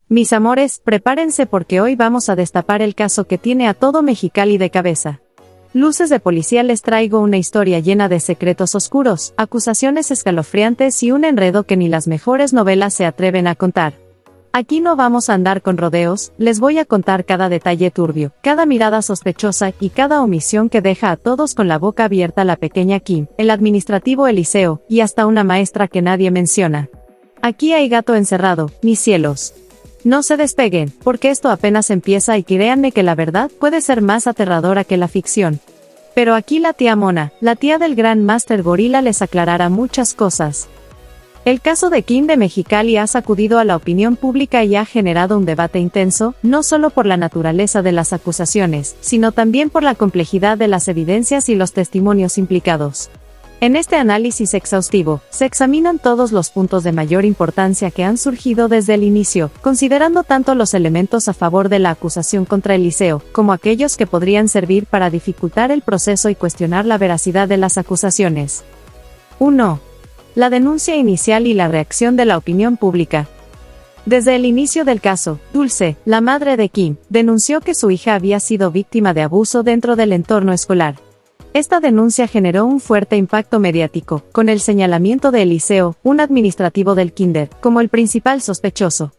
Mis amores, prepárense porque hoy vamos a destapar el caso que tiene a todo Mexicali de cabeza. Luces de policía, les traigo una historia llena de secretos oscuros, acusaciones escalofriantes y un enredo que ni las mejores novelas se atreven a contar. Aquí no vamos a andar con rodeos, les voy a contar cada detalle turbio, cada mirada sospechosa y cada omisión que deja a todos con la boca abierta. La pequeña Kim, el administrativo Eliseo, y hasta una maestra que nadie menciona. Aquí hay gato encerrado, mis cielos. No se despeguen, porque esto apenas empieza y créanme que la verdad puede ser más aterradora que la ficción. Pero aquí la tía Mona, la tía del gran Master Gorila, les aclarará muchas cosas. El caso de Kim de Mexicali ha sacudido a la opinión pública y ha generado un debate intenso, no solo por la naturaleza de las acusaciones, sino también por la complejidad de las evidencias y los testimonios implicados. En este análisis exhaustivo, se examinan todos los puntos de mayor importancia que han surgido desde el inicio, considerando tanto los elementos a favor de la acusación contra Eliseo, como aquellos que podrían servir para dificultar el proceso y cuestionar la veracidad de las acusaciones. 1. La denuncia inicial y la reacción de la opinión pública. Desde el inicio del caso, Dulce, la madre de Kim, denunció que su hija había sido víctima de abuso dentro del entorno escolar. Esta denuncia generó un fuerte impacto mediático, con el señalamiento de Eliseo, un administrativo del kinder, como el principal sospechoso.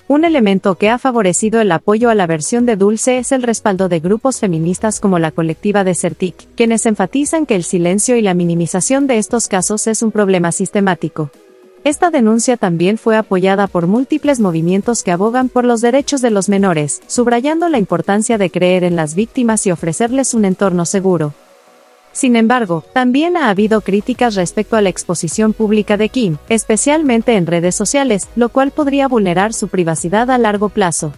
Un elemento que ha favorecido el apoyo a la versión de Dulce es el respaldo de grupos feministas como la colectiva de Certic, quienes enfatizan que el silencio y la minimización de estos casos es un problema sistemático. Esta denuncia también fue apoyada por múltiples movimientos que abogan por los derechos de los menores, subrayando la importancia de creer en las víctimas y ofrecerles un entorno seguro. Sin embargo, también ha habido críticas respecto a la exposición pública de Kim, especialmente en redes sociales, lo cual podría vulnerar su privacidad a largo plazo.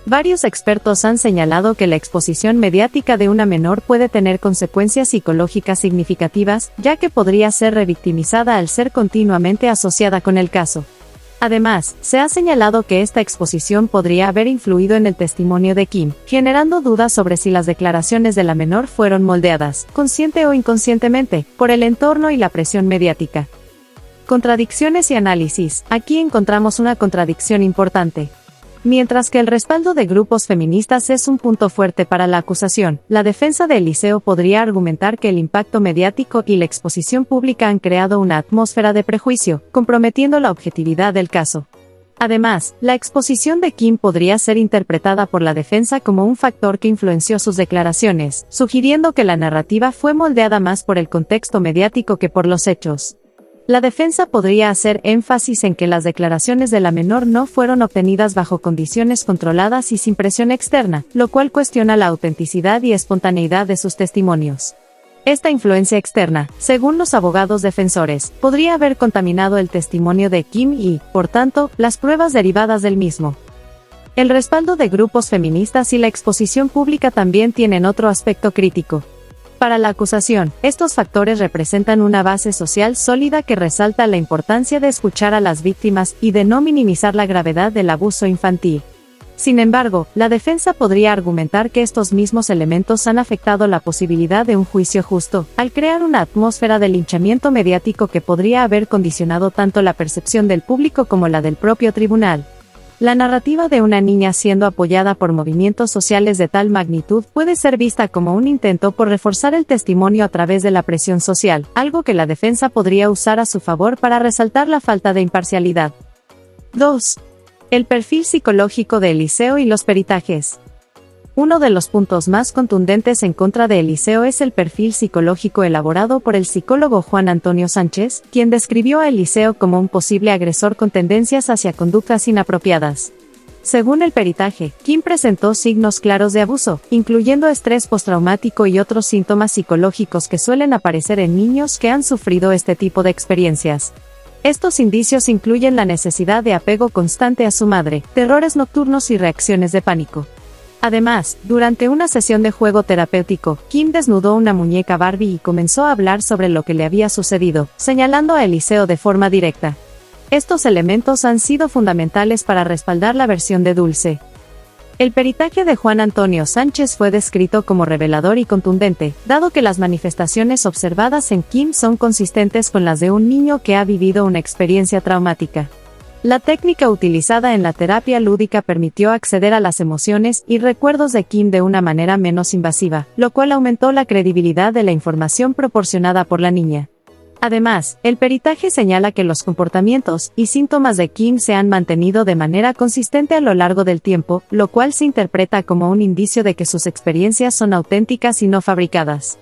Varios expertos han señalado que la exposición mediática de una menor puede tener consecuencias psicológicas significativas, ya que podría ser revictimizada al ser continuamente asociada con el caso. Además, se ha señalado que esta exposición podría haber influido en el testimonio de Kim, generando dudas sobre si las declaraciones de la menor fueron moldeadas, consciente o inconscientemente, por el entorno y la presión mediática. Contradicciones y análisis. Aquí encontramos una contradicción importante. Mientras que el respaldo de grupos feministas es un punto fuerte para la acusación, la defensa de Eliseo podría argumentar que el impacto mediático y la exposición pública han creado una atmósfera de prejuicio, comprometiendo la objetividad del caso. Además, la exposición de Kim podría ser interpretada por la defensa como un factor que influenció sus declaraciones, sugiriendo que la narrativa fue moldeada más por el contexto mediático que por los hechos. La defensa podría hacer énfasis en que las declaraciones de la menor no fueron obtenidas bajo condiciones controladas y sin presión externa, lo cual cuestiona la autenticidad y espontaneidad de sus testimonios. Esta influencia externa, según los abogados defensores, podría haber contaminado el testimonio de Kim y, por tanto, las pruebas derivadas del mismo. El respaldo de grupos feministas y la exposición pública también tienen otro aspecto crítico. Para la acusación, estos factores representan una base social sólida que resalta la importancia de escuchar a las víctimas y de no minimizar la gravedad del abuso infantil. Sin embargo, la defensa podría argumentar que estos mismos elementos han afectado la posibilidad de un juicio justo, al crear una atmósfera de linchamiento mediático que podría haber condicionado tanto la percepción del público como la del propio tribunal. La narrativa de una niña siendo apoyada por movimientos sociales de tal magnitud puede ser vista como un intento por reforzar el testimonio a través de la presión social, algo que la defensa podría usar a su favor para resaltar la falta de imparcialidad. 2. El perfil psicológico de Eliseo y los peritajes. Uno de los puntos más contundentes en contra de Eliseo es el perfil psicológico elaborado por el psicólogo Juan Antonio Sánchez, quien describió a Eliseo como un posible agresor con tendencias hacia conductas inapropiadas. Según el peritaje, Kim presentó signos claros de abuso, incluyendo estrés postraumático y otros síntomas psicológicos que suelen aparecer en niños que han sufrido este tipo de experiencias. Estos indicios incluyen la necesidad de apego constante a su madre, terrores nocturnos y reacciones de pánico. Además, durante una sesión de juego terapéutico, Kim desnudó una muñeca Barbie y comenzó a hablar sobre lo que le había sucedido, señalando a Eliseo de forma directa. Estos elementos han sido fundamentales para respaldar la versión de Dulce. El peritaje de Juan Antonio Sánchez fue descrito como revelador y contundente, dado que las manifestaciones observadas en Kim son consistentes con las de un niño que ha vivido una experiencia traumática. La técnica utilizada en la terapia lúdica permitió acceder a las emociones y recuerdos de Kim de una manera menos invasiva, lo cual aumentó la credibilidad de la información proporcionada por la niña. Además, el peritaje señala que los comportamientos y síntomas de Kim se han mantenido de manera consistente a lo largo del tiempo, lo cual se interpreta como un indicio de que sus experiencias son auténticas y no fabricadas.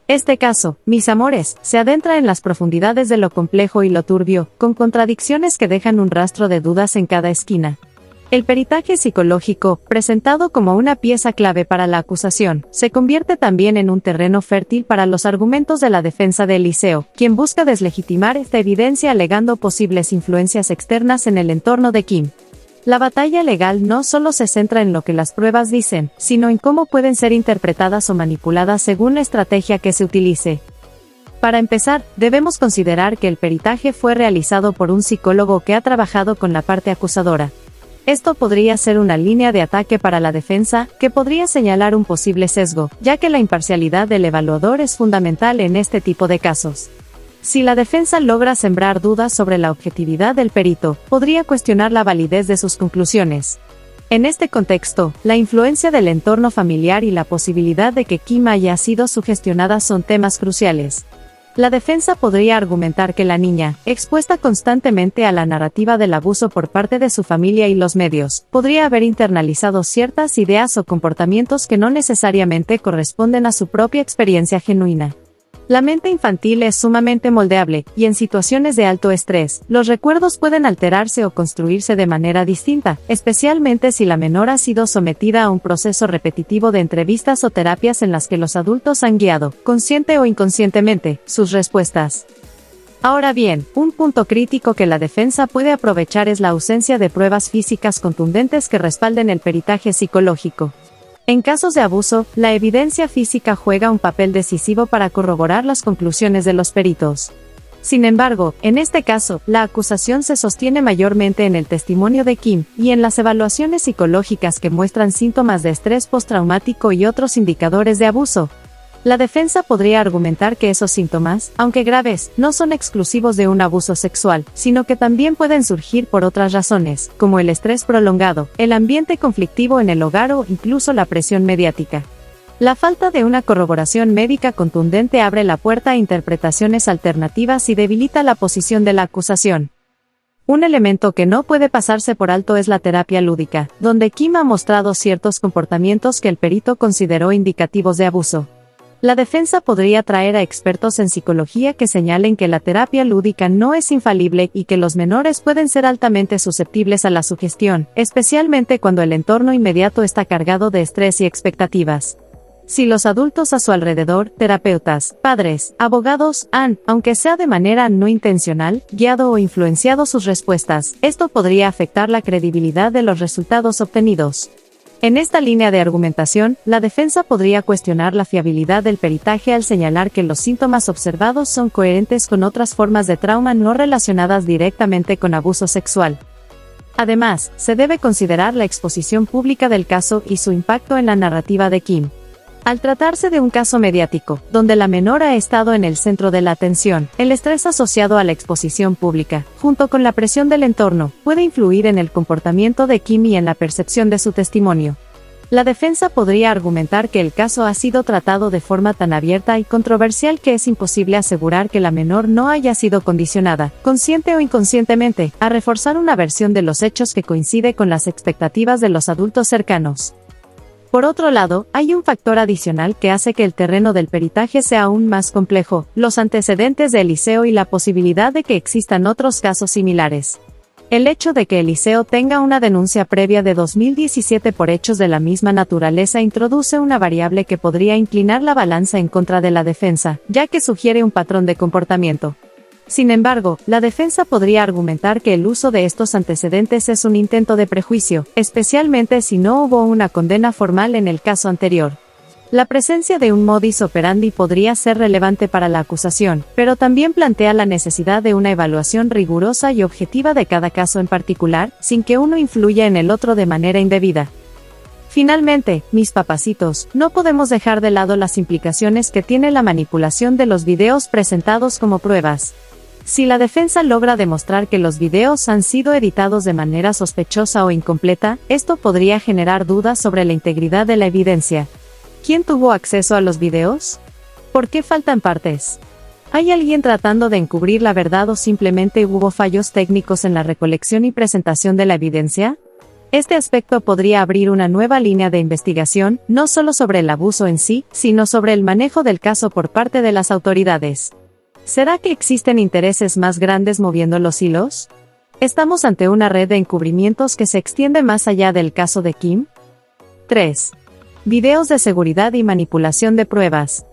Este caso, mis amores, se adentra en las profundidades de lo complejo y lo turbio, con contradicciones que dejan un rastro de dudas en cada esquina. El peritaje psicológico, presentado como una pieza clave para la acusación, se convierte también en un terreno fértil para los argumentos de la defensa de Eliseo, quien busca deslegitimar esta evidencia alegando posibles influencias externas en el entorno de Kim. La batalla legal no solo se centra en lo que las pruebas dicen, sino en cómo pueden ser interpretadas o manipuladas según la estrategia que se utilice. Para empezar, debemos considerar que el peritaje fue realizado por un psicólogo que ha trabajado con la parte acusadora. Esto podría ser una línea de ataque para la defensa, que podría señalar un posible sesgo, ya que la imparcialidad del evaluador es fundamental en este tipo de casos. Si la defensa logra sembrar dudas sobre la objetividad del perito, podría cuestionar la validez de sus conclusiones. En este contexto, la influencia del entorno familiar y la posibilidad de que Kim haya sido sugestionada son temas cruciales. La defensa podría argumentar que la niña, expuesta constantemente a la narrativa del abuso por parte de su familia y los medios, podría haber internalizado ciertas ideas o comportamientos que no necesariamente corresponden a su propia experiencia genuina. La mente infantil es sumamente moldeable, y en situaciones de alto estrés, los recuerdos pueden alterarse o construirse de manera distinta, especialmente si la menor ha sido sometida a un proceso repetitivo de entrevistas o terapias en las que los adultos han guiado, consciente o inconscientemente, sus respuestas. Ahora bien, un punto crítico que la defensa puede aprovechar es la ausencia de pruebas físicas contundentes que respalden el peritaje psicológico. En casos de abuso, la evidencia física juega un papel decisivo para corroborar las conclusiones de los peritos. Sin embargo, en este caso, la acusación se sostiene mayormente en el testimonio de Kim y en las evaluaciones psicológicas que muestran síntomas de estrés postraumático y otros indicadores de abuso. La defensa podría argumentar que esos síntomas, aunque graves, no son exclusivos de un abuso sexual, sino que también pueden surgir por otras razones, como el estrés prolongado, el ambiente conflictivo en el hogar o incluso la presión mediática. La falta de una corroboración médica contundente abre la puerta a interpretaciones alternativas y debilita la posición de la acusación. Un elemento que no puede pasarse por alto es la terapia lúdica, donde Kim ha mostrado ciertos comportamientos que el perito consideró indicativos de abuso. La defensa podría traer a expertos en psicología que señalen que la terapia lúdica no es infalible y que los menores pueden ser altamente susceptibles a la sugestión, especialmente cuando el entorno inmediato está cargado de estrés y expectativas. Si los adultos a su alrededor, terapeutas, padres, abogados, han, aunque sea de manera no intencional, guiado o influenciado sus respuestas, esto podría afectar la credibilidad de los resultados obtenidos. En esta línea de argumentación, la defensa podría cuestionar la fiabilidad del peritaje al señalar que los síntomas observados son coherentes con otras formas de trauma no relacionadas directamente con abuso sexual. Además, se debe considerar la exposición pública del caso y su impacto en la narrativa de Kim. Al tratarse de un caso mediático, donde la menor ha estado en el centro de la atención, el estrés asociado a la exposición pública, junto con la presión del entorno, puede influir en el comportamiento de Kim y en la percepción de su testimonio. La defensa podría argumentar que el caso ha sido tratado de forma tan abierta y controversial que es imposible asegurar que la menor no haya sido condicionada, consciente o inconscientemente, a reforzar una versión de los hechos que coincide con las expectativas de los adultos cercanos. Por otro lado, hay un factor adicional que hace que el terreno del peritaje sea aún más complejo: los antecedentes de Eliseo y la posibilidad de que existan otros casos similares. El hecho de que Eliseo tenga una denuncia previa de 2017 por hechos de la misma naturaleza introduce una variable que podría inclinar la balanza en contra de la defensa, ya que sugiere un patrón de comportamiento. Sin embargo, la defensa podría argumentar que el uso de estos antecedentes es un intento de prejuicio, especialmente si no hubo una condena formal en el caso anterior. La presencia de un modus operandi podría ser relevante para la acusación, pero también plantea la necesidad de una evaluación rigurosa y objetiva de cada caso en particular, sin que uno influya en el otro de manera indebida. Finalmente, mis papacitos, no podemos dejar de lado las implicaciones que tiene la manipulación de los videos presentados como pruebas. Si la defensa logra demostrar que los videos han sido editados de manera sospechosa o incompleta, esto podría generar dudas sobre la integridad de la evidencia. ¿Quién tuvo acceso a los videos? ¿Por qué faltan partes? ¿Hay alguien tratando de encubrir la verdad o simplemente hubo fallos técnicos en la recolección y presentación de la evidencia? Este aspecto podría abrir una nueva línea de investigación, no solo sobre el abuso en sí, sino sobre el manejo del caso por parte de las autoridades. ¿Será que existen intereses más grandes moviendo los hilos? ¿Estamos ante una red de encubrimientos que se extiende más allá del caso de Kim? 3. Videos de seguridad y manipulación de pruebas.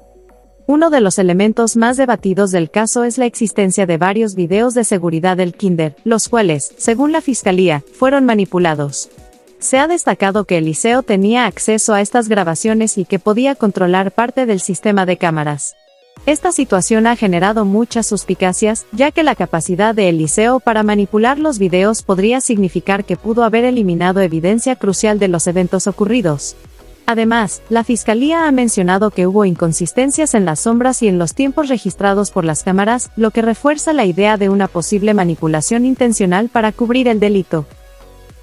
Uno de los elementos más debatidos del caso es la existencia de varios videos de seguridad del Kinder, los cuales, según la Fiscalía, fueron manipulados. Se ha destacado que el liceo tenía acceso a estas grabaciones y que podía controlar parte del sistema de cámaras. Esta situación ha generado muchas suspicacias, ya que la capacidad del liceo para manipular los videos podría significar que pudo haber eliminado evidencia crucial de los eventos ocurridos. Además, la Fiscalía ha mencionado que hubo inconsistencias en las sombras y en los tiempos registrados por las cámaras, lo que refuerza la idea de una posible manipulación intencional para cubrir el delito.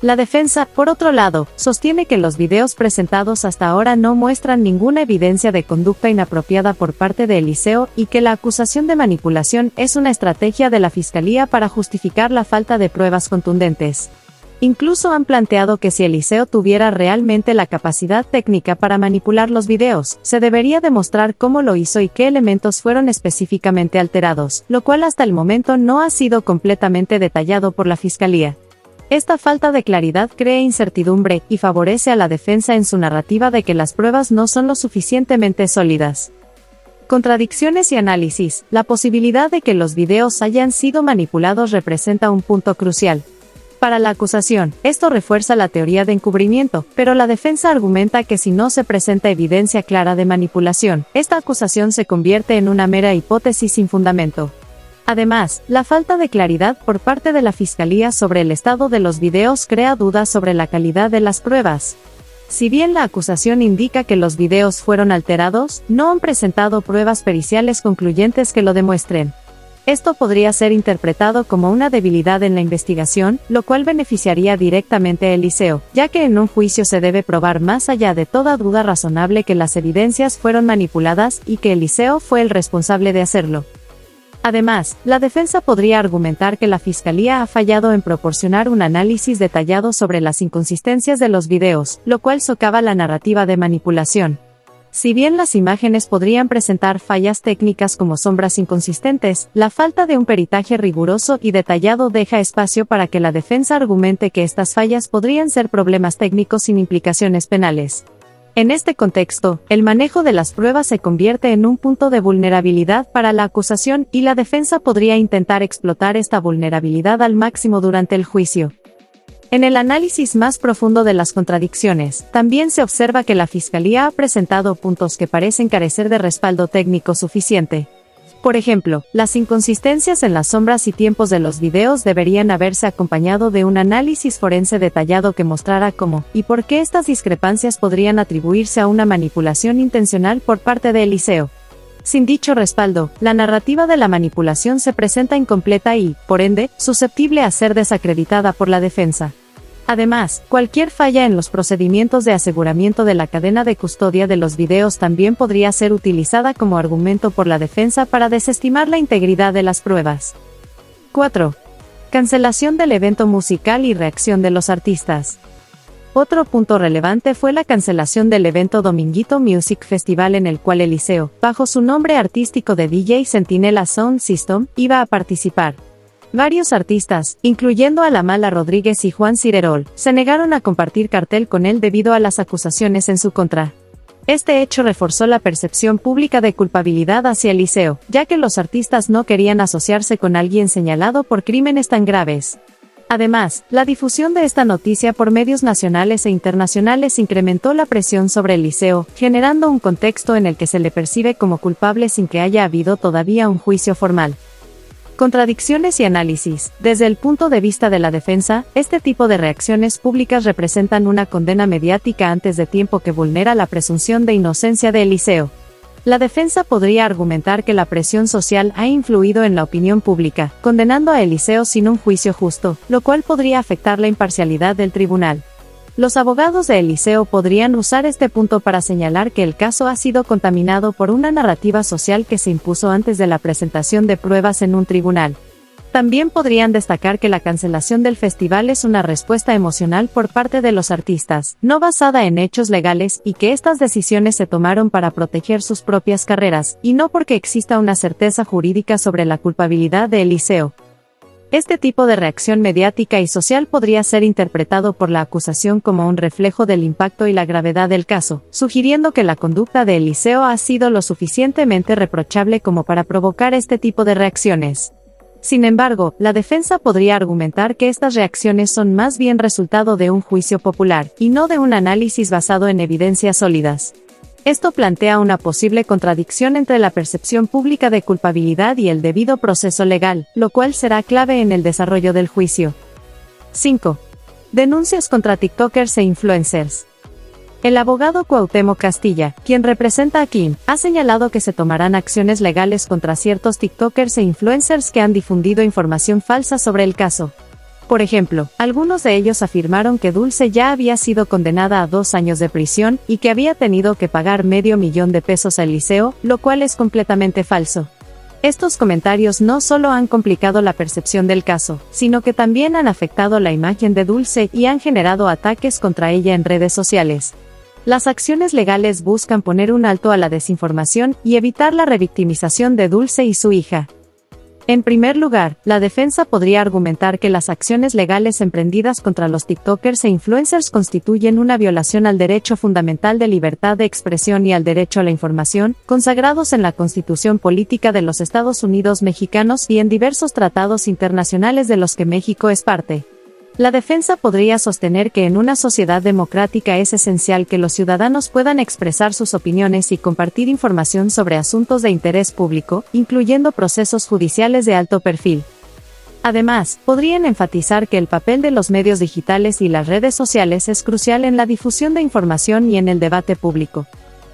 La defensa, por otro lado, sostiene que los videos presentados hasta ahora no muestran ninguna evidencia de conducta inapropiada por parte del liceo y que la acusación de manipulación es una estrategia de la Fiscalía para justificar la falta de pruebas contundentes. Incluso han planteado que si el liceo tuviera realmente la capacidad técnica para manipular los videos, se debería demostrar cómo lo hizo y qué elementos fueron específicamente alterados, lo cual hasta el momento no ha sido completamente detallado por la Fiscalía. Esta falta de claridad crea incertidumbre y favorece a la defensa en su narrativa de que las pruebas no son lo suficientemente sólidas. Contradicciones y análisis. La posibilidad de que los videos hayan sido manipulados representa un punto crucial. Para la acusación, esto refuerza la teoría de encubrimiento, pero la defensa argumenta que si no se presenta evidencia clara de manipulación, esta acusación se convierte en una mera hipótesis sin fundamento. Además, la falta de claridad por parte de la Fiscalía sobre el estado de los videos crea dudas sobre la calidad de las pruebas. Si bien la acusación indica que los videos fueron alterados, no han presentado pruebas periciales concluyentes que lo demuestren. Esto podría ser interpretado como una debilidad en la investigación, lo cual beneficiaría directamente al liceo, ya que en un juicio se debe probar más allá de toda duda razonable que las evidencias fueron manipuladas y que el liceo fue el responsable de hacerlo. Además, la defensa podría argumentar que la Fiscalía ha fallado en proporcionar un análisis detallado sobre las inconsistencias de los videos, lo cual socava la narrativa de manipulación. Si bien las imágenes podrían presentar fallas técnicas como sombras inconsistentes, la falta de un peritaje riguroso y detallado deja espacio para que la defensa argumente que estas fallas podrían ser problemas técnicos sin implicaciones penales. En este contexto, el manejo de las pruebas se convierte en un punto de vulnerabilidad para la acusación y la defensa podría intentar explotar esta vulnerabilidad al máximo durante el juicio. En el análisis más profundo de las contradicciones, también se observa que la Fiscalía ha presentado puntos que parecen carecer de respaldo técnico suficiente. Por ejemplo, las inconsistencias en las sombras y tiempos de los videos deberían haberse acompañado de un análisis forense detallado que mostrara cómo y por qué estas discrepancias podrían atribuirse a una manipulación intencional por parte del liceo. Sin dicho respaldo, la narrativa de la manipulación se presenta incompleta y, por ende, susceptible a ser desacreditada por la defensa. Además, cualquier falla en los procedimientos de aseguramiento de la cadena de custodia de los videos también podría ser utilizada como argumento por la defensa para desestimar la integridad de las pruebas. 4. Cancelación del evento musical y reacción de los artistas. Otro punto relevante fue la cancelación del evento Dominguito Music Festival en el cual el liceo, bajo su nombre artístico de DJ Centinela Sound System, iba a participar. Varios artistas, incluyendo a La Mala Rodríguez y Juan Cirerol, se negaron a compartir cartel con él debido a las acusaciones en su contra. Este hecho reforzó la percepción pública de culpabilidad hacia el liceo, ya que los artistas no querían asociarse con alguien señalado por crímenes tan graves. Además, la difusión de esta noticia por medios nacionales e internacionales incrementó la presión sobre el liceo, generando un contexto en el que se le percibe como culpable sin que haya habido todavía un juicio formal. Contradicciones y análisis. Desde el punto de vista de la defensa, este tipo de reacciones públicas representan una condena mediática antes de tiempo que vulnera la presunción de inocencia del liceo. La defensa podría argumentar que la presión social ha influido en la opinión pública, condenando a Eliseo sin un juicio justo, lo cual podría afectar la imparcialidad del tribunal. Los abogados de Eliseo podrían usar este punto para señalar que el caso ha sido contaminado por una narrativa social que se impuso antes de la presentación de pruebas en un tribunal. También podrían destacar que la cancelación del festival es una respuesta emocional por parte de los artistas, no basada en hechos legales, y que estas decisiones se tomaron para proteger sus propias carreras, y no porque exista una certeza jurídica sobre la culpabilidad de Eliseo. Este tipo de reacción mediática y social podría ser interpretado por la acusación como un reflejo del impacto y la gravedad del caso, sugiriendo que la conducta de Eliseo ha sido lo suficientemente reprochable como para provocar este tipo de reacciones. Sin embargo, la defensa podría argumentar que estas reacciones son más bien resultado de un juicio popular, y no de un análisis basado en evidencias sólidas. Esto plantea una posible contradicción entre la percepción pública de culpabilidad y el debido proceso legal, lo cual será clave en el desarrollo del juicio. 5. Denuncias contra TikTokers e influencers. El abogado Cuauhtémoc Castilla, quien representa a Kim, ha señalado que se tomarán acciones legales contra ciertos TikTokers e influencers que han difundido información falsa sobre el caso. Por ejemplo, algunos de ellos afirmaron que Dulce ya había sido condenada a 2 años de prisión y que había tenido que pagar $500,000 a Eliseo, lo cual es completamente falso. Estos comentarios no solo han complicado la percepción del caso, sino que también han afectado la imagen de Dulce y han generado ataques contra ella en redes sociales. Las acciones legales buscan poner un alto a la desinformación y evitar la revictimización de Dulce y su hija. En primer lugar, la defensa podría argumentar que las acciones legales emprendidas contra los TikTokers e influencers constituyen una violación al derecho fundamental de libertad de expresión y al derecho a la información, consagrados en la Constitución Política de los Estados Unidos Mexicanos y en diversos tratados internacionales de los que México es parte. La defensa podría sostener que en una sociedad democrática es esencial que los ciudadanos puedan expresar sus opiniones y compartir información sobre asuntos de interés público, incluyendo procesos judiciales de alto perfil. Además, podrían enfatizar que el papel de los medios digitales y las redes sociales es crucial en la difusión de información y en el debate público.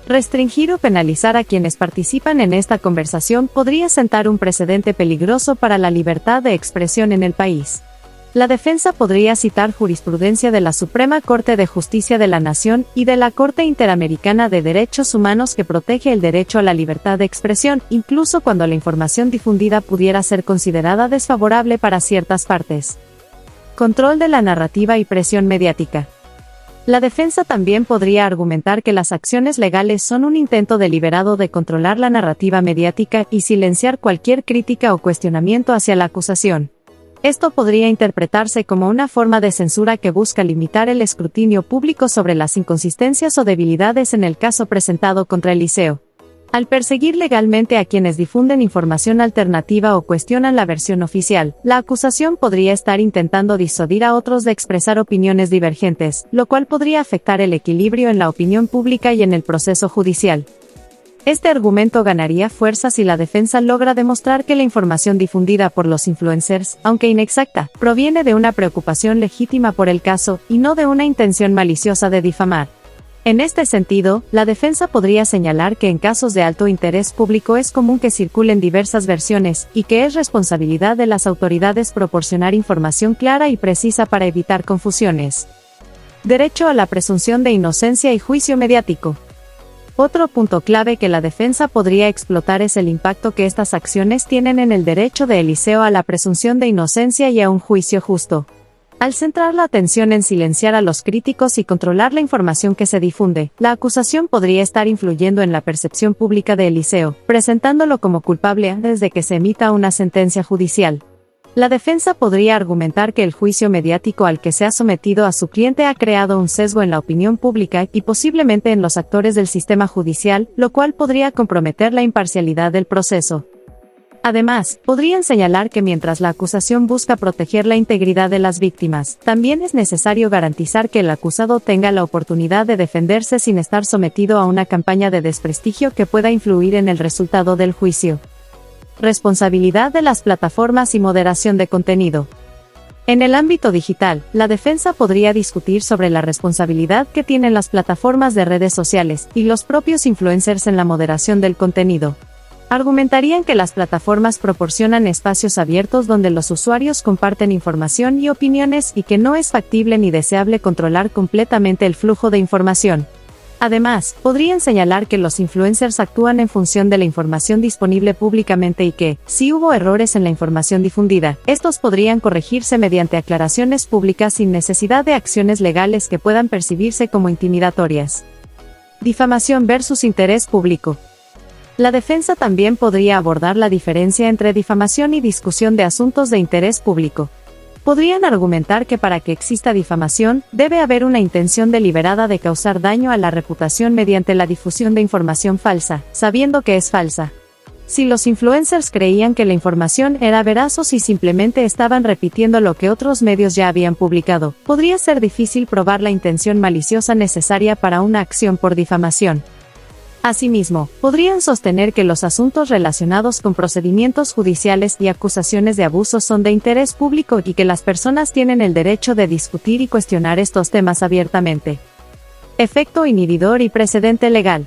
Restringir o penalizar a quienes participan en esta conversación podría sentar un precedente peligroso para la libertad de expresión en el país. La defensa podría citar jurisprudencia de la Suprema Corte de Justicia de la Nación y de la Corte Interamericana de Derechos Humanos que protege el derecho a la libertad de expresión, incluso cuando la información difundida pudiera ser considerada desfavorable para ciertas partes. Control de la narrativa y presión mediática. La defensa también podría argumentar que las acciones legales son un intento deliberado de controlar la narrativa mediática y silenciar cualquier crítica o cuestionamiento hacia la acusación. Esto podría interpretarse como una forma de censura que busca limitar el escrutinio público sobre las inconsistencias o debilidades en el caso presentado contra Eliseo. Al perseguir legalmente a quienes difunden información alternativa o cuestionan la versión oficial, la acusación podría estar intentando disuadir a otros de expresar opiniones divergentes, lo cual podría afectar el equilibrio en la opinión pública y en el proceso judicial. Este argumento ganaría fuerza si la defensa logra demostrar que la información difundida por los influencers, aunque inexacta, proviene de una preocupación legítima por el caso, y no de una intención maliciosa de difamar. En este sentido, la defensa podría señalar que en casos de alto interés público es común que circulen diversas versiones, y que es responsabilidad de las autoridades proporcionar información clara y precisa para evitar confusiones. Derecho a la presunción de inocencia y juicio mediático. Otro punto clave que la defensa podría explotar es el impacto que estas acciones tienen en el derecho de Eliseo a la presunción de inocencia y a un juicio justo. Al centrar la atención en silenciar a los críticos y controlar la información que se difunde, la acusación podría estar influyendo en la percepción pública de Eliseo, presentándolo como culpable antes de que se emita una sentencia judicial. La defensa podría argumentar que el juicio mediático al que se ha sometido a su cliente ha creado un sesgo en la opinión pública y posiblemente en los actores del sistema judicial, lo cual podría comprometer la imparcialidad del proceso. Además, podrían señalar que mientras la acusación busca proteger la integridad de las víctimas, también es necesario garantizar que el acusado tenga la oportunidad de defenderse sin estar sometido a una campaña de desprestigio que pueda influir en el resultado del juicio. Responsabilidad de las plataformas y moderación de contenido. En el ámbito digital, la defensa podría discutir sobre la responsabilidad que tienen las plataformas de redes sociales y los propios influencers en la moderación del contenido. Argumentarían que las plataformas proporcionan espacios abiertos donde los usuarios comparten información y opiniones y que no es factible ni deseable controlar completamente el flujo de información. Además, podrían señalar que los influencers actúan en función de la información disponible públicamente y que, si hubo errores en la información difundida, estos podrían corregirse mediante aclaraciones públicas sin necesidad de acciones legales que puedan percibirse como intimidatorias. Difamación versus interés público. La defensa también podría abordar la diferencia entre difamación y discusión de asuntos de interés público. Podrían argumentar que para que exista difamación, debe haber una intención deliberada de causar daño a la reputación mediante la difusión de información falsa, sabiendo que es falsa. Si los influencers creían que la información era veraz o si simplemente estaban repitiendo lo que otros medios ya habían publicado, podría ser difícil probar la intención maliciosa necesaria para una acción por difamación. Asimismo, podrían sostener que los asuntos relacionados con procedimientos judiciales y acusaciones de abuso son de interés público y que las personas tienen el derecho de discutir y cuestionar estos temas abiertamente. Efecto inhibidor y precedente legal.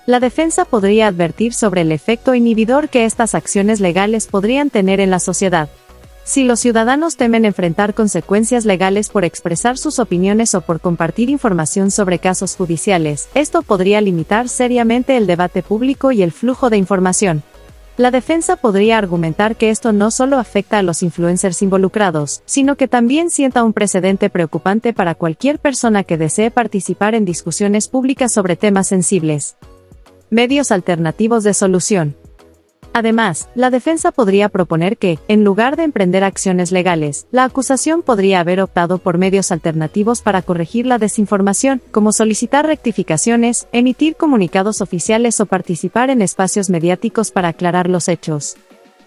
La defensa podría advertir sobre el efecto inhibidor que estas acciones legales podrían tener en la sociedad. Si los ciudadanos temen enfrentar consecuencias legales por expresar sus opiniones o por compartir información sobre casos judiciales, esto podría limitar seriamente el debate público y el flujo de información. La defensa podría argumentar que esto no solo afecta a los influencers involucrados, sino que también sienta un precedente preocupante para cualquier persona que desee participar en discusiones públicas sobre temas sensibles. Medios alternativos de solución. Además, la defensa podría proponer que, en lugar de emprender acciones legales, la acusación podría haber optado por medios alternativos para corregir la desinformación, como solicitar rectificaciones, emitir comunicados oficiales o participar en espacios mediáticos para aclarar los hechos.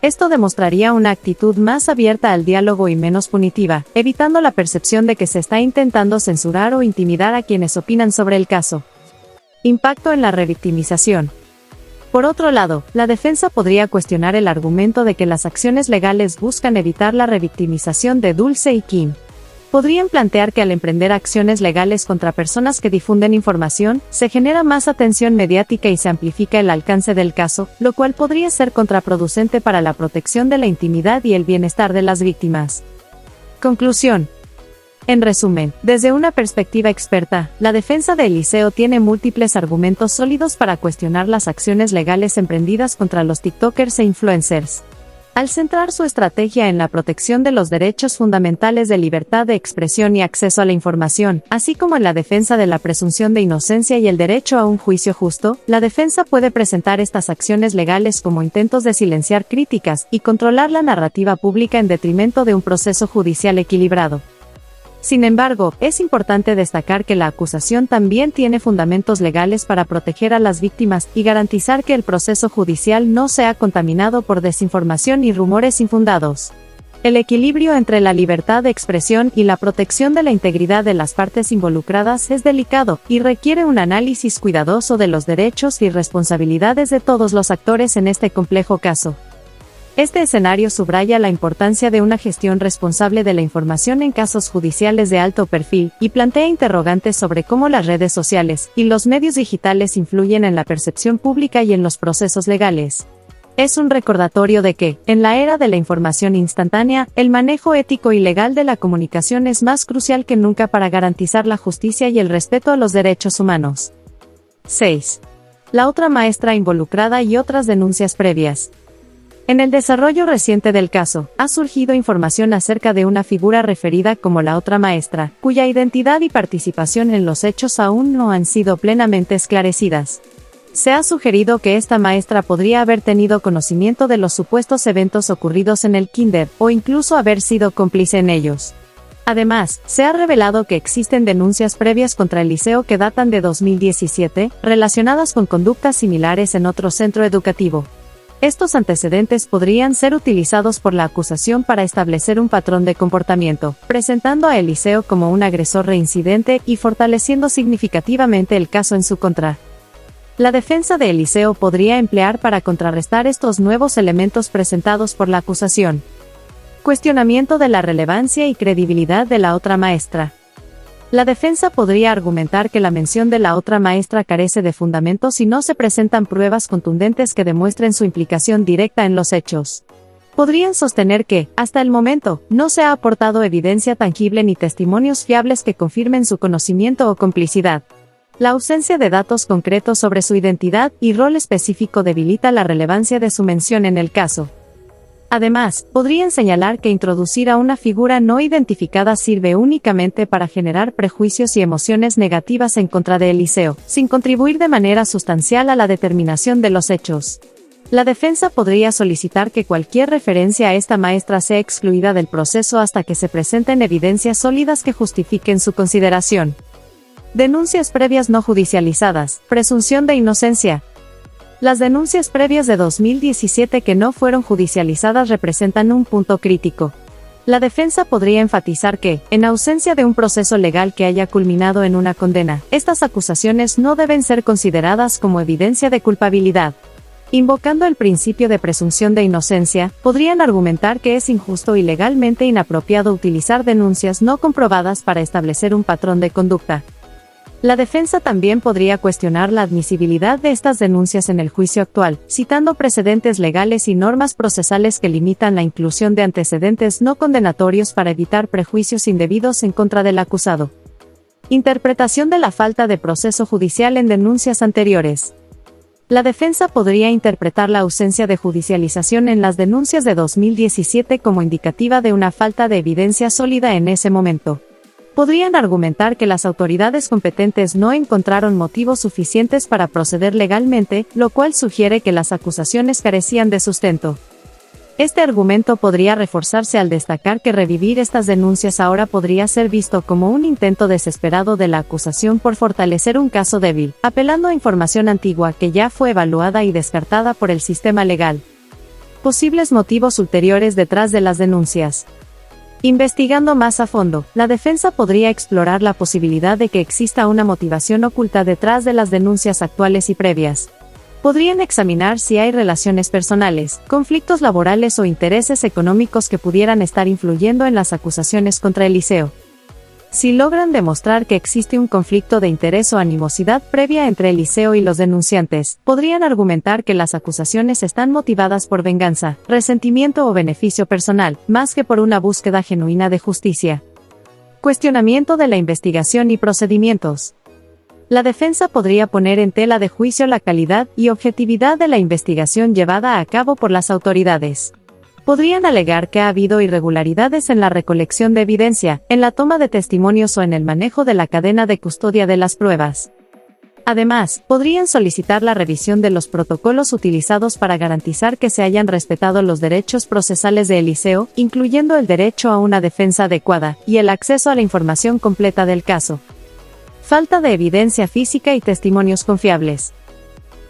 Esto demostraría una actitud más abierta al diálogo y menos punitiva, evitando la percepción de que se está intentando censurar o intimidar a quienes opinan sobre el caso. Impacto en la revictimización. Por otro lado, la defensa podría cuestionar el argumento de que las acciones legales buscan evitar la revictimización de Dulce y Kim. Podrían plantear que al emprender acciones legales contra personas que difunden información, se genera más atención mediática y se amplifica el alcance del caso, lo cual podría ser contraproducente para la protección de la intimidad y el bienestar de las víctimas. Conclusión. En resumen, desde una perspectiva experta, la defensa de Eliseo tiene múltiples argumentos sólidos para cuestionar las acciones legales emprendidas contra los TikTokers e influencers. Al centrar su estrategia en la protección de los derechos fundamentales de libertad de expresión y acceso a la información, así como en la defensa de la presunción de inocencia y el derecho a un juicio justo, la defensa puede presentar estas acciones legales como intentos de silenciar críticas y controlar la narrativa pública en detrimento de un proceso judicial equilibrado. Sin embargo, es importante destacar que la acusación también tiene fundamentos legales para proteger a las víctimas y garantizar que el proceso judicial no sea contaminado por desinformación y rumores infundados. El equilibrio entre la libertad de expresión y la protección de la integridad de las partes involucradas es delicado y requiere un análisis cuidadoso de los derechos y responsabilidades de todos los actores en este complejo caso. Este escenario subraya la importancia de una gestión responsable de la información en casos judiciales de alto perfil, y plantea interrogantes sobre cómo las redes sociales y los medios digitales influyen en la percepción pública y en los procesos legales. Es un recordatorio de que, en la era de la información instantánea, el manejo ético y legal de la comunicación es más crucial que nunca para garantizar la justicia y el respeto a los derechos humanos. 6. La otra maestra involucrada y otras denuncias previas. En el desarrollo reciente del caso, ha surgido información acerca de una figura referida como la otra maestra, cuya identidad y participación en los hechos aún no han sido plenamente esclarecidas. Se ha sugerido que esta maestra podría haber tenido conocimiento de los supuestos eventos ocurridos en el kinder, o incluso haber sido cómplice en ellos. Además, se ha revelado que existen denuncias previas contra Eliseo que datan de 2017, relacionadas con conductas similares en otro centro educativo. Estos antecedentes podrían ser utilizados por la acusación para establecer un patrón de comportamiento, presentando a Eliseo como un agresor reincidente y fortaleciendo significativamente el caso en su contra. La defensa de Eliseo podría emplear para contrarrestar estos nuevos elementos presentados por la acusación. Cuestionamiento de la relevancia y credibilidad de la otra maestra. La defensa podría argumentar que la mención de la otra maestra carece de fundamento si no se presentan pruebas contundentes que demuestren su implicación directa en los hechos. Podrían sostener que, hasta el momento, no se ha aportado evidencia tangible ni testimonios fiables que confirmen su conocimiento o complicidad. La ausencia de datos concretos sobre su identidad y rol específico debilita la relevancia de su mención en el caso. Además, podrían señalar que introducir a una figura no identificada sirve únicamente para generar prejuicios y emociones negativas en contra de Eliseo, sin contribuir de manera sustancial a la determinación de los hechos. La defensa podría solicitar que cualquier referencia a esta maestra sea excluida del proceso hasta que se presenten evidencias sólidas que justifiquen su consideración. Denuncias previas no judicializadas, presunción de inocencia. Las denuncias previas de 2017 que no fueron judicializadas representan un punto crítico. La defensa podría enfatizar que, en ausencia de un proceso legal que haya culminado en una condena, estas acusaciones no deben ser consideradas como evidencia de culpabilidad. Invocando el principio de presunción de inocencia, podrían argumentar que es injusto y legalmente inapropiado utilizar denuncias no comprobadas para establecer un patrón de conducta. La defensa también podría cuestionar la admisibilidad de estas denuncias en el juicio actual, citando precedentes legales y normas procesales que limitan la inclusión de antecedentes no condenatorios para evitar prejuicios indebidos en contra del acusado. Interpretación de la falta de proceso judicial en denuncias anteriores. La defensa podría interpretar la ausencia de judicialización en las denuncias de 2017 como indicativa de una falta de evidencia sólida en ese momento. Podrían argumentar que las autoridades competentes no encontraron motivos suficientes para proceder legalmente, lo cual sugiere que las acusaciones carecían de sustento. Este argumento podría reforzarse al destacar que revivir estas denuncias ahora podría ser visto como un intento desesperado de la acusación por fortalecer un caso débil, apelando a información antigua que ya fue evaluada y descartada por el sistema legal. Posibles motivos ulteriores detrás de las denuncias. Investigando más a fondo, la defensa podría explorar la posibilidad de que exista una motivación oculta detrás de las denuncias actuales y previas. Podrían examinar si hay relaciones personales, conflictos laborales o intereses económicos que pudieran estar influyendo en las acusaciones contra Eliseo. Si logran demostrar que existe un conflicto de interés o animosidad previa entre Eliseo y los denunciantes, podrían argumentar que las acusaciones están motivadas por venganza, resentimiento o beneficio personal, más que por una búsqueda genuina de justicia. Cuestionamiento de la investigación y procedimientos. La defensa podría poner en tela de juicio la calidad y objetividad de la investigación llevada a cabo por las autoridades. Podrían alegar que ha habido irregularidades en la recolección de evidencia, en la toma de testimonios o en el manejo de la cadena de custodia de las pruebas. Además, podrían solicitar la revisión de los protocolos utilizados para garantizar que se hayan respetado los derechos procesales de Eliseo, incluyendo el derecho a una defensa adecuada, y el acceso a la información completa del caso. Falta de evidencia física y testimonios confiables.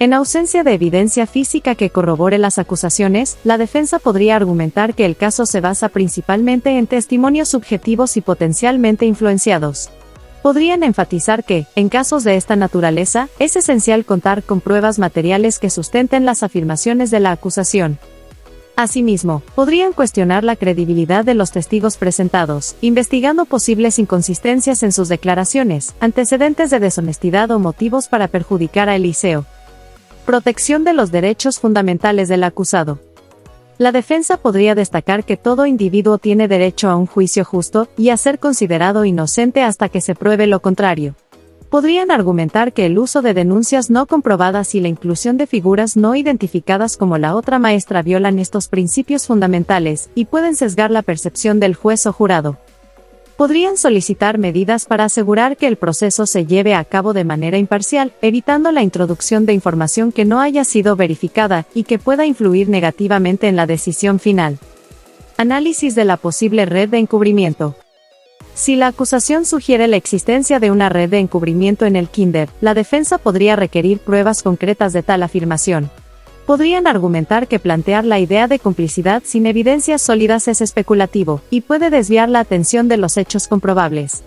En ausencia de evidencia física que corrobore las acusaciones, la defensa podría argumentar que el caso se basa principalmente en testimonios subjetivos y potencialmente influenciados. Podrían enfatizar que, en casos de esta naturaleza, es esencial contar con pruebas materiales que sustenten las afirmaciones de la acusación. Asimismo, podrían cuestionar la credibilidad de los testigos presentados, investigando posibles inconsistencias en sus declaraciones, antecedentes de deshonestidad o motivos para perjudicar a Eliseo. Protección de los derechos fundamentales del acusado. La defensa podría destacar que todo individuo tiene derecho a un juicio justo y a ser considerado inocente hasta que se pruebe lo contrario. Podrían argumentar que el uso de denuncias no comprobadas y la inclusión de figuras no identificadas como la otra maestra violan estos principios fundamentales y pueden sesgar la percepción del juez o jurado. Podrían solicitar medidas para asegurar que el proceso se lleve a cabo de manera imparcial, evitando la introducción de información que no haya sido verificada y que pueda influir negativamente en la decisión final. Análisis de la posible red de encubrimiento. Si la acusación sugiere la existencia de una red de encubrimiento en el Kinder, la defensa podría requerir pruebas concretas de tal afirmación. Podrían argumentar que plantear la idea de complicidad sin evidencias sólidas es especulativo, y puede desviar la atención de los hechos comprobables.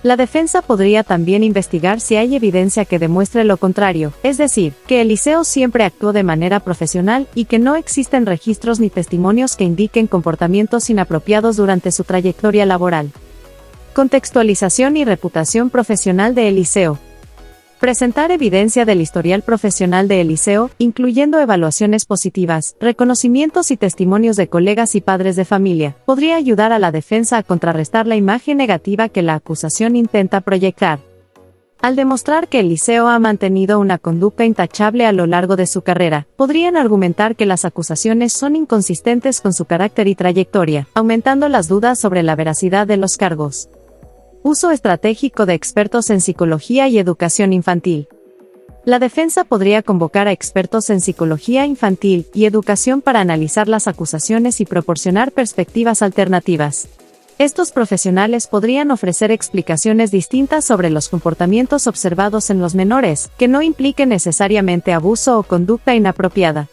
La defensa podría también investigar si hay evidencia que demuestre lo contrario, es decir, que Eliseo siempre actuó de manera profesional y que no existen registros ni testimonios que indiquen comportamientos inapropiados durante su trayectoria laboral. Contextualización y reputación profesional de Eliseo. Presentar evidencia del historial profesional de Eliseo, incluyendo evaluaciones positivas, reconocimientos y testimonios de colegas y padres de familia, podría ayudar a la defensa a contrarrestar la imagen negativa que la acusación intenta proyectar. Al demostrar que Eliseo ha mantenido una conducta intachable a lo largo de su carrera, podrían argumentar que las acusaciones son inconsistentes con su carácter y trayectoria, aumentando las dudas sobre la veracidad de los cargos. Uso estratégico de expertos en psicología y educación infantil. La defensa podría convocar a expertos en psicología infantil y educación para analizar las acusaciones y proporcionar perspectivas alternativas. Estos profesionales podrían ofrecer explicaciones distintas sobre los comportamientos observados en los menores, que no impliquen necesariamente abuso o conducta inapropiada.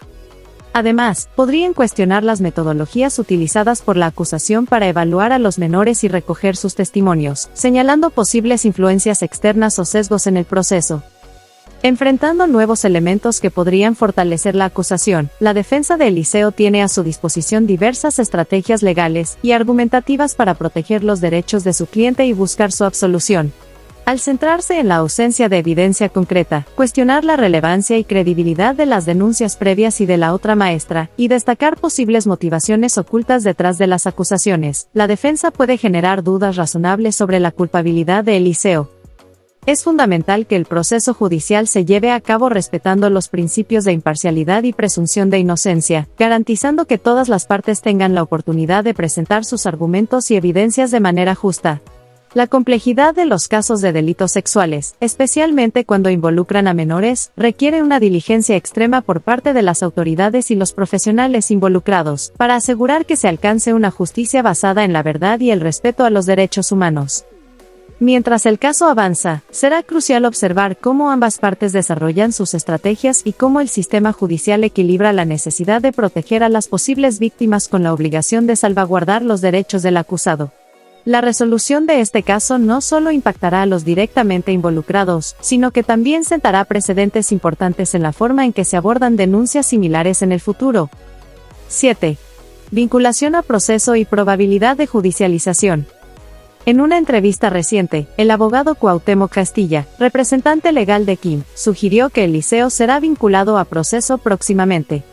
Además, podrían cuestionar las metodologías utilizadas por la acusación para evaluar a los menores y recoger sus testimonios, señalando posibles influencias externas o sesgos en el proceso. Enfrentando nuevos elementos que podrían fortalecer la acusación, la defensa de Eliseo tiene a su disposición diversas estrategias legales y argumentativas para proteger los derechos de su cliente y buscar su absolución. Al centrarse en la ausencia de evidencia concreta, cuestionar la relevancia y credibilidad de las denuncias previas y de la otra maestra, y destacar posibles motivaciones ocultas detrás de las acusaciones, la defensa puede generar dudas razonables sobre la culpabilidad de Eliseo. Es fundamental que el proceso judicial se lleve a cabo respetando los principios de imparcialidad y presunción de inocencia, garantizando que todas las partes tengan la oportunidad de presentar sus argumentos y evidencias de manera justa. La complejidad de los casos de delitos sexuales, especialmente cuando involucran a menores, requiere una diligencia extrema por parte de las autoridades y los profesionales involucrados, para asegurar que se alcance una justicia basada en la verdad y el respeto a los derechos humanos. Mientras el caso avanza, será crucial observar cómo ambas partes desarrollan sus estrategias y cómo el sistema judicial equilibra la necesidad de proteger a las posibles víctimas con la obligación de salvaguardar los derechos del acusado. La resolución de este caso no solo impactará a los directamente involucrados, sino que también sentará precedentes importantes en la forma en que se abordan denuncias similares en el futuro. 7. Vinculación a proceso y probabilidad de judicialización. En una entrevista reciente, el abogado Cuauhtémoc Castilla, representante legal de Kim, sugirió que Eliseo será vinculado a proceso próximamente.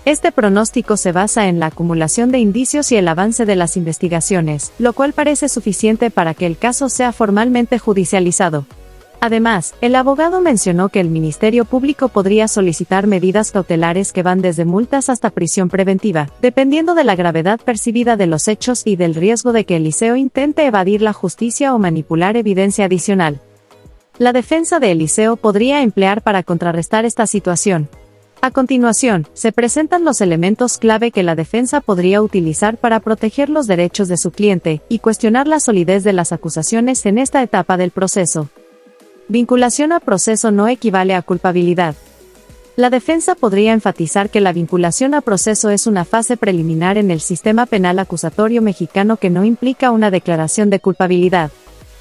Este pronóstico se basa en la acumulación de indicios y el avance de las investigaciones, lo cual parece suficiente para que el caso sea formalmente judicializado. Además, el abogado mencionó que el Ministerio Público podría solicitar medidas cautelares que van desde multas hasta prisión preventiva, dependiendo de la gravedad percibida de los hechos y del riesgo de que Eliseo intente evadir la justicia o manipular evidencia adicional. La defensa de Eliseo podría emplear para contrarrestar esta situación. A continuación, se presentan los elementos clave que la defensa podría utilizar para proteger los derechos de su cliente y cuestionar la solidez de las acusaciones en esta etapa del proceso. Vinculación a proceso no equivale a culpabilidad. La defensa podría enfatizar que la vinculación a proceso es una fase preliminar en el sistema penal acusatorio mexicano que no implica una declaración de culpabilidad.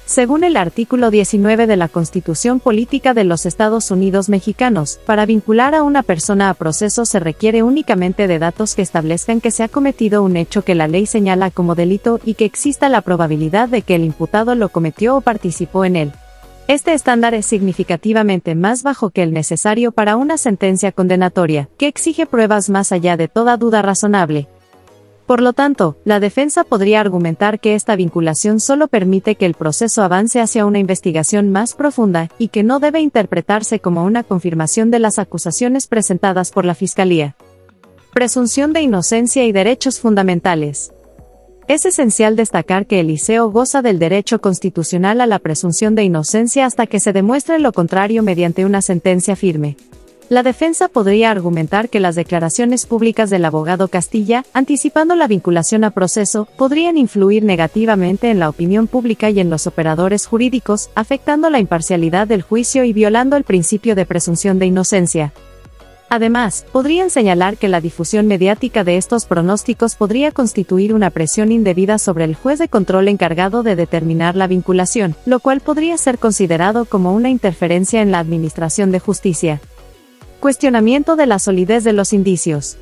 Según el artículo 19 de la Constitución Política de los Estados Unidos Mexicanos, para vincular a una persona a proceso se requiere únicamente de datos que establezcan que se ha cometido un hecho que la ley señala como delito y que exista la probabilidad de que el imputado lo cometió o participó en él. Este estándar es significativamente más bajo que el necesario para una sentencia condenatoria, que exige pruebas más allá de toda duda razonable. Por lo tanto, la defensa podría argumentar que esta vinculación solo permite que el proceso avance hacia una investigación más profunda y que no debe interpretarse como una confirmación de las acusaciones presentadas por la Fiscalía. Presunción de inocencia y derechos fundamentales. Es esencial destacar que Eliseo goza del derecho constitucional a la presunción de inocencia hasta que se demuestre lo contrario mediante una sentencia firme. La defensa podría argumentar que las declaraciones públicas del abogado Castilla, anticipando la vinculación a proceso, podrían influir negativamente en la opinión pública y en los operadores jurídicos, afectando la imparcialidad del juicio y violando el principio de presunción de inocencia. Además, podrían señalar que la difusión mediática de estos pronósticos podría constituir una presión indebida sobre el juez de control encargado de determinar la vinculación, lo cual podría ser considerado como una interferencia en la administración de justicia. Cuestionamiento de la solidez de los indicios.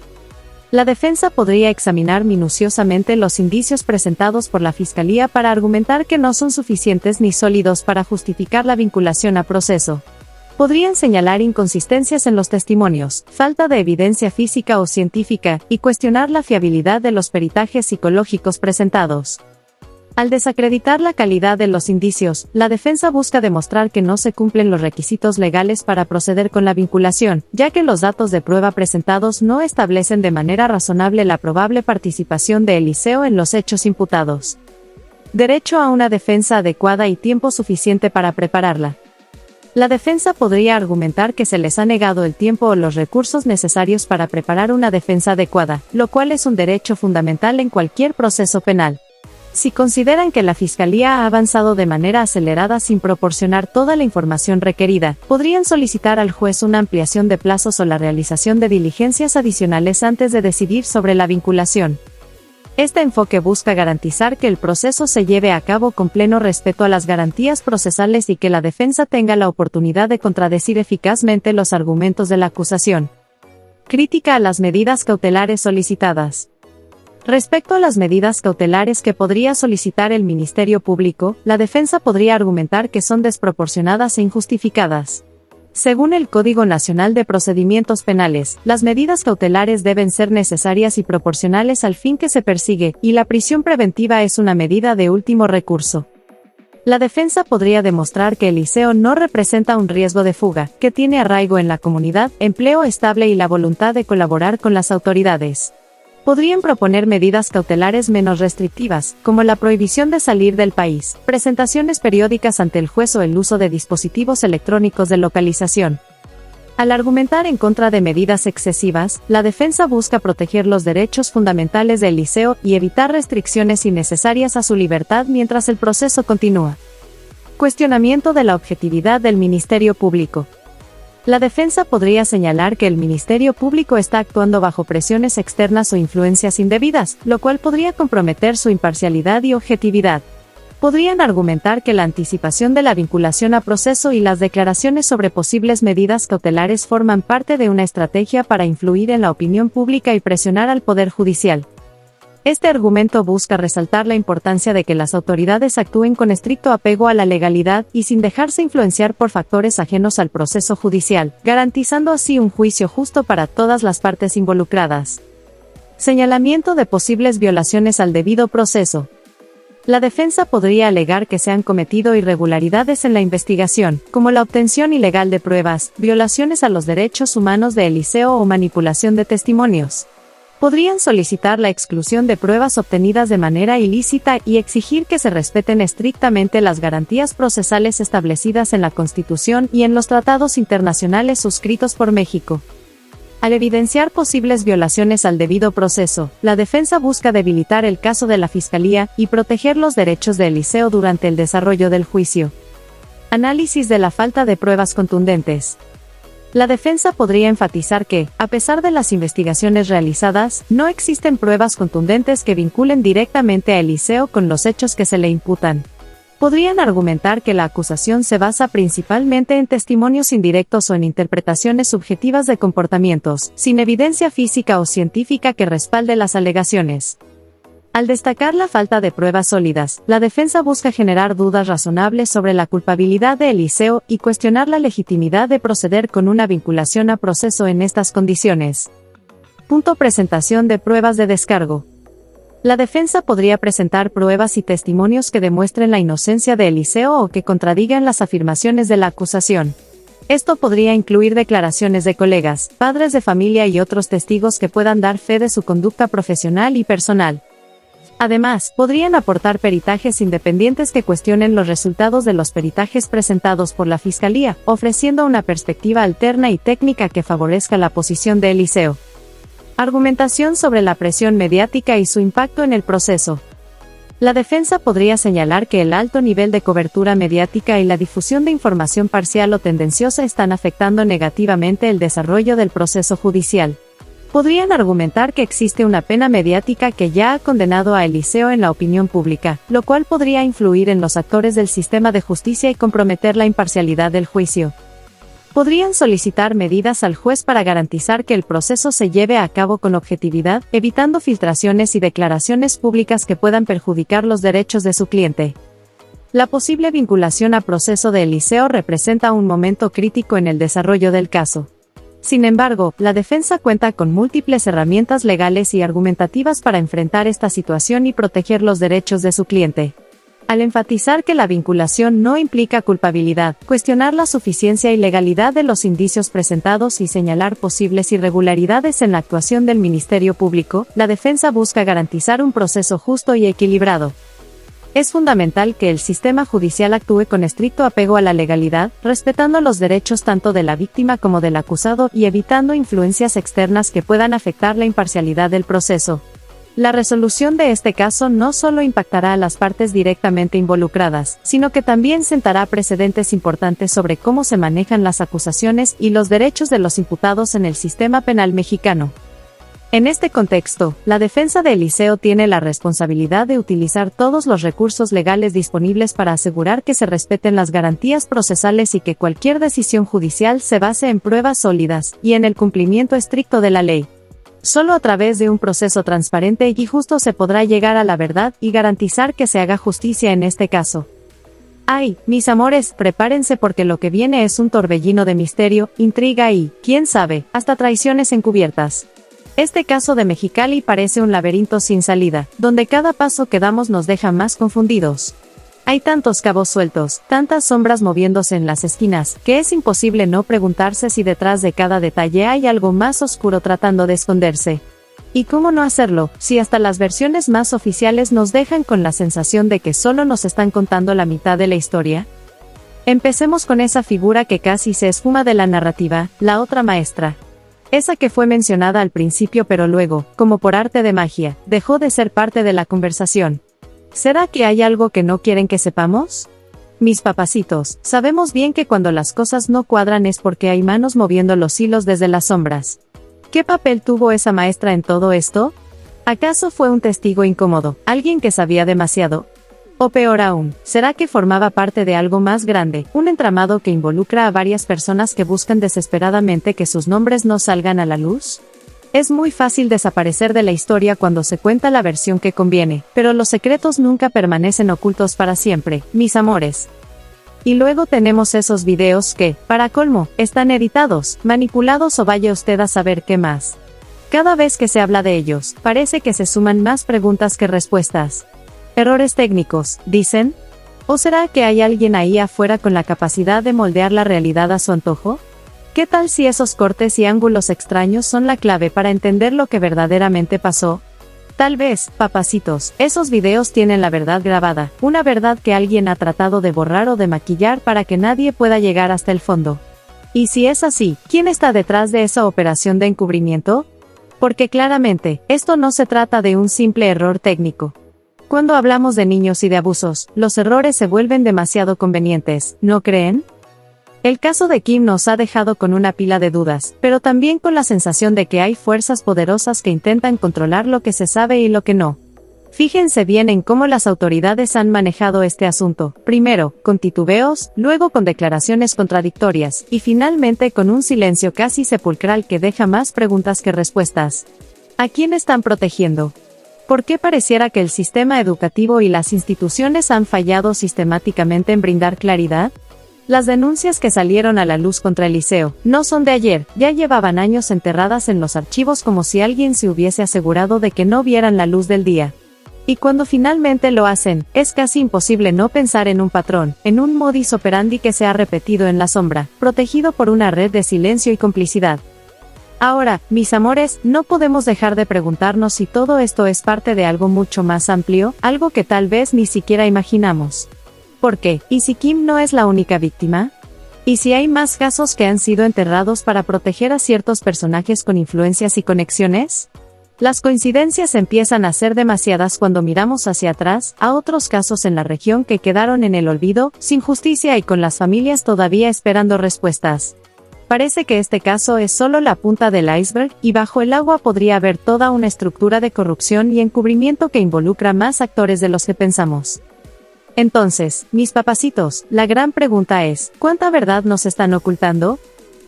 La defensa podría examinar minuciosamente los indicios presentados por la Fiscalía para argumentar que no son suficientes ni sólidos para justificar la vinculación a proceso. Podrían señalar inconsistencias en los testimonios, falta de evidencia física o científica, y cuestionar la fiabilidad de los peritajes psicológicos presentados. Al desacreditar la calidad de los indicios, la defensa busca demostrar que no se cumplen los requisitos legales para proceder con la vinculación, ya que los datos de prueba presentados no establecen de manera razonable la probable participación de Eliseo en los hechos imputados. Derecho a una defensa adecuada y tiempo suficiente para prepararla. La defensa podría argumentar que se les ha negado el tiempo o los recursos necesarios para preparar una defensa adecuada, lo cual es un derecho fundamental en cualquier proceso penal. Si consideran que la Fiscalía ha avanzado de manera acelerada sin proporcionar toda la información requerida, podrían solicitar al juez una ampliación de plazos o la realización de diligencias adicionales antes de decidir sobre la vinculación. Este enfoque busca garantizar que el proceso se lleve a cabo con pleno respeto a las garantías procesales y que la defensa tenga la oportunidad de contradecir eficazmente los argumentos de la acusación. Crítica a las medidas cautelares solicitadas. Respecto a las medidas cautelares que podría solicitar el Ministerio Público, la defensa podría argumentar que son desproporcionadas e injustificadas. Según el Código Nacional de Procedimientos Penales, las medidas cautelares deben ser necesarias y proporcionales al fin que se persigue, y la prisión preventiva es una medida de último recurso. La defensa podría demostrar que Eliseo no representa un riesgo de fuga, que tiene arraigo en la comunidad, empleo estable y la voluntad de colaborar con las autoridades. Podrían proponer medidas cautelares menos restrictivas, como la prohibición de salir del país, presentaciones periódicas ante el juez o el uso de dispositivos electrónicos de localización. Al argumentar en contra de medidas excesivas, la defensa busca proteger los derechos fundamentales de Eliseo y evitar restricciones innecesarias a su libertad mientras el proceso continúa. Cuestionamiento de la objetividad del Ministerio Público. La defensa podría señalar que el Ministerio Público está actuando bajo presiones externas o influencias indebidas, lo cual podría comprometer su imparcialidad y objetividad. Podrían argumentar que la anticipación de la vinculación a proceso y las declaraciones sobre posibles medidas cautelares forman parte de una estrategia para influir en la opinión pública y presionar al Poder Judicial. Este argumento busca resaltar la importancia de que las autoridades actúen con estricto apego a la legalidad y sin dejarse influenciar por factores ajenos al proceso judicial, garantizando así un juicio justo para todas las partes involucradas. Señalamiento de posibles violaciones al debido proceso. La defensa podría alegar que se han cometido irregularidades en la investigación, como la obtención ilegal de pruebas, violaciones a los derechos humanos de Eliseo o manipulación de testimonios. Podrían solicitar la exclusión de pruebas obtenidas de manera ilícita y exigir que se respeten estrictamente las garantías procesales establecidas en la Constitución y en los tratados internacionales suscritos por México. Al evidenciar posibles violaciones al debido proceso, la defensa busca debilitar el caso de la Fiscalía y proteger los derechos de Eliseo durante el desarrollo del juicio. Análisis de la falta de pruebas contundentes. La defensa podría enfatizar que, a pesar de las investigaciones realizadas, no existen pruebas contundentes que vinculen directamente a Eliseo con los hechos que se le imputan. Podrían argumentar que la acusación se basa principalmente en testimonios indirectos o en interpretaciones subjetivas de comportamientos, sin evidencia física o científica que respalde las alegaciones. Al destacar la falta de pruebas sólidas, la defensa busca generar dudas razonables sobre la culpabilidad de Eliseo y cuestionar la legitimidad de proceder con una vinculación a proceso en estas condiciones. Presentación de pruebas de descargo. La defensa podría presentar pruebas y testimonios que demuestren la inocencia de Eliseo o que contradigan las afirmaciones de la acusación. Esto podría incluir declaraciones de colegas, padres de familia y otros testigos que puedan dar fe de su conducta profesional y personal. Además, podrían aportar peritajes independientes que cuestionen los resultados de los peritajes presentados por la Fiscalía, ofreciendo una perspectiva alterna y técnica que favorezca la posición de Eliseo. Argumentación sobre la presión mediática y su impacto en el proceso. La defensa podría señalar que el alto nivel de cobertura mediática y la difusión de información parcial o tendenciosa están afectando negativamente el desarrollo del proceso judicial. Podrían argumentar que existe una pena mediática que ya ha condenado a Eliseo en la opinión pública, lo cual podría influir en los actores del sistema de justicia y comprometer la imparcialidad del juicio. Podrían solicitar medidas al juez para garantizar que el proceso se lleve a cabo con objetividad, evitando filtraciones y declaraciones públicas que puedan perjudicar los derechos de su cliente. La posible vinculación a proceso de Eliseo representa un momento crítico en el desarrollo del caso. Sin embargo, la defensa cuenta con múltiples herramientas legales y argumentativas para enfrentar esta situación y proteger los derechos de su cliente. Al enfatizar que la vinculación no implica culpabilidad, cuestionar la suficiencia y legalidad de los indicios presentados y señalar posibles irregularidades en la actuación del Ministerio Público, la defensa busca garantizar un proceso justo y equilibrado. Es fundamental que el sistema judicial actúe con estricto apego a la legalidad, respetando los derechos tanto de la víctima como del acusado y evitando influencias externas que puedan afectar la imparcialidad del proceso. La resolución de este caso no solo impactará a las partes directamente involucradas, sino que también sentará precedentes importantes sobre cómo se manejan las acusaciones y los derechos de los imputados en el sistema penal mexicano. En este contexto, la defensa de Eliseo tiene la responsabilidad de utilizar todos los recursos legales disponibles para asegurar que se respeten las garantías procesales y que cualquier decisión judicial se base en pruebas sólidas y en el cumplimiento estricto de la ley. Solo a través de un proceso transparente y justo se podrá llegar a la verdad y garantizar que se haga justicia en este caso. Ay, mis amores, prepárense porque lo que viene es un torbellino de misterio, intriga y, quién sabe, hasta traiciones encubiertas. Este caso de Mexicali parece un laberinto sin salida, donde cada paso que damos nos deja más confundidos. Hay tantos cabos sueltos, tantas sombras moviéndose en las esquinas, que es imposible no preguntarse si detrás de cada detalle hay algo más oscuro tratando de esconderse. ¿Y cómo no hacerlo, si hasta las versiones más oficiales nos dejan con la sensación de que solo nos están contando la mitad de la historia? Empecemos con esa figura que casi se esfuma de la narrativa, la otra maestra. Esa que fue mencionada al principio pero luego, como por arte de magia, dejó de ser parte de la conversación. ¿Será que hay algo que no quieren que sepamos? Mis papacitos, sabemos bien que cuando las cosas no cuadran es porque hay manos moviendo los hilos desde las sombras. ¿Qué papel tuvo esa maestra en todo esto? ¿Acaso fue un testigo incómodo, alguien que sabía demasiado? O peor aún, ¿será que formaba parte de algo más grande, un entramado que involucra a varias personas que buscan desesperadamente que sus nombres no salgan a la luz? Es muy fácil desaparecer de la historia cuando se cuenta la versión que conviene, pero los secretos nunca permanecen ocultos para siempre, mis amores. Y luego tenemos esos videos que, para colmo, están editados, manipulados o vaya usted a saber qué más. Cada vez que se habla de ellos, parece que se suman más preguntas que respuestas. ¿Errores técnicos, dicen? ¿O será que hay alguien ahí afuera con la capacidad de moldear la realidad a su antojo? ¿Qué tal si esos cortes y ángulos extraños son la clave para entender lo que verdaderamente pasó? Tal vez, papacitos, esos videos tienen la verdad grabada, una verdad que alguien ha tratado de borrar o de maquillar para que nadie pueda llegar hasta el fondo. Y si es así, ¿quién está detrás de esa operación de encubrimiento? Porque claramente, esto no se trata de un simple error técnico. Cuando hablamos de niños y de abusos, los errores se vuelven demasiado convenientes, ¿no creen? El caso de Kim nos ha dejado con una pila de dudas, pero también con la sensación de que hay fuerzas poderosas que intentan controlar lo que se sabe y lo que no. Fíjense bien en cómo las autoridades han manejado este asunto, primero, con titubeos, luego con declaraciones contradictorias, y finalmente con un silencio casi sepulcral que deja más preguntas que respuestas. ¿A quién están protegiendo? ¿Por qué pareciera que el sistema educativo y las instituciones han fallado sistemáticamente en brindar claridad? Las denuncias que salieron a la luz contra Eliseo no son de ayer, ya llevaban años enterradas en los archivos como si alguien se hubiese asegurado de que no vieran la luz del día. Y cuando finalmente lo hacen, es casi imposible no pensar en un patrón, en un modus operandi que se ha repetido en la sombra, protegido por una red de silencio y complicidad. Ahora, mis amores, no podemos dejar de preguntarnos si todo esto es parte de algo mucho más amplio, algo que tal vez ni siquiera imaginamos. ¿Por qué? ¿Y si Kim no es la única víctima? ¿Y si hay más casos que han sido enterrados para proteger a ciertos personajes con influencias y conexiones? Las coincidencias empiezan a ser demasiadas cuando miramos hacia atrás, a otros casos en la región que quedaron en el olvido, sin justicia y con las familias todavía esperando respuestas. Parece que este caso es solo la punta del iceberg, y bajo el agua podría haber toda una estructura de corrupción y encubrimiento que involucra más actores de los que pensamos. Entonces, mis papacitos, la gran pregunta es, ¿cuánta verdad nos están ocultando?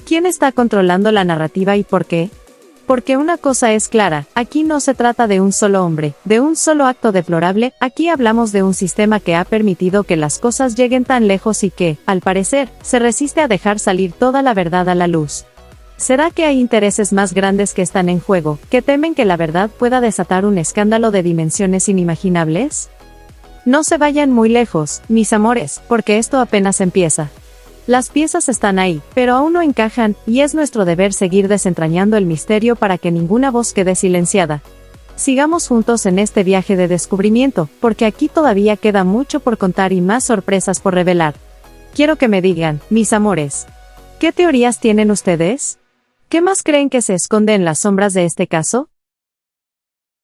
¿Quién está controlando la narrativa y por qué? Porque una cosa es clara, aquí no se trata de un solo hombre, de un solo acto deplorable, aquí hablamos de un sistema que ha permitido que las cosas lleguen tan lejos y que, al parecer, se resiste a dejar salir toda la verdad a la luz. ¿Será que hay intereses más grandes que están en juego, que temen que la verdad pueda desatar un escándalo de dimensiones inimaginables? No se vayan muy lejos, mis amores, porque esto apenas empieza. Las piezas están ahí, pero aún no encajan, y es nuestro deber seguir desentrañando el misterio para que ninguna voz quede silenciada. Sigamos juntos en este viaje de descubrimiento, porque aquí todavía queda mucho por contar y más sorpresas por revelar. Quiero que me digan, mis amores, ¿qué teorías tienen ustedes? ¿Qué más creen que se esconde en las sombras de este caso?